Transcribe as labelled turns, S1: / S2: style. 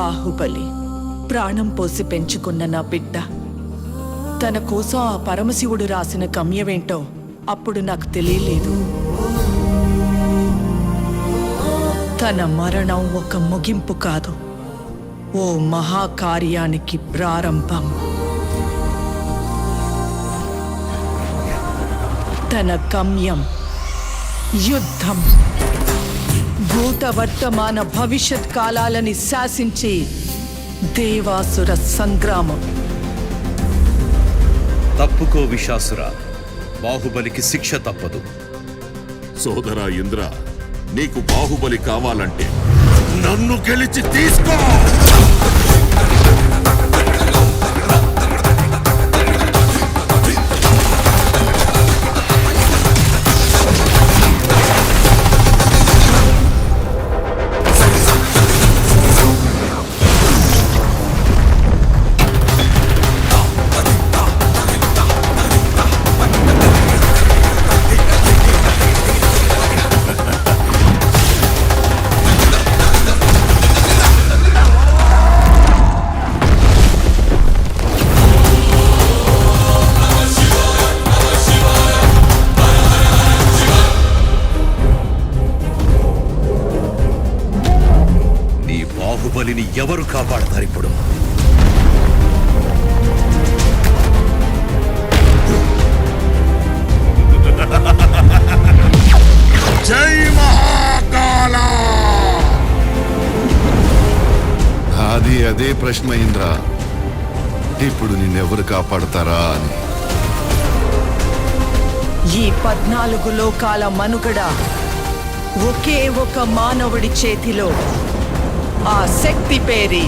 S1: బాహుబలి ప్రాణం పోసి పెంచుకున్న నా బిడ్డ తన కోసం ఆ పరమశివుడు రాసిన గమ్యమేంటో అప్పుడు నాకు తెలియలేదు. తన మరణం ఒక ముగింపు కాదు, ఓ మహాకార్యానికి ప్రారంభం. తన గమ్యం యుద్ధం, భూత వర్తమాన భవిష్యత్ కాలాలని శాసించి దేవాసుర సంగ్రామం.
S2: తప్పుకో విశాసుర, బాహుబలికి శిక్ష తప్పదు.
S3: సోదరా ఇంద్ర, నీకు బాహుబలి కావాలంటే నన్ను గెలిచి తీసుకో.
S2: బాహుబలిని ఎవరు కాపాడతారు ఇప్పుడు?
S3: జై మహాకాళ! అదే ప్రశ్న ఇంద్ర, ఇప్పుడు నిన్నెవరు కాపాడతారా అని.
S1: ఈ 14 లోకాల మనుగడ ఒకే ఒక మానవుడి చేతిలో. ఆ శక్తి పేరే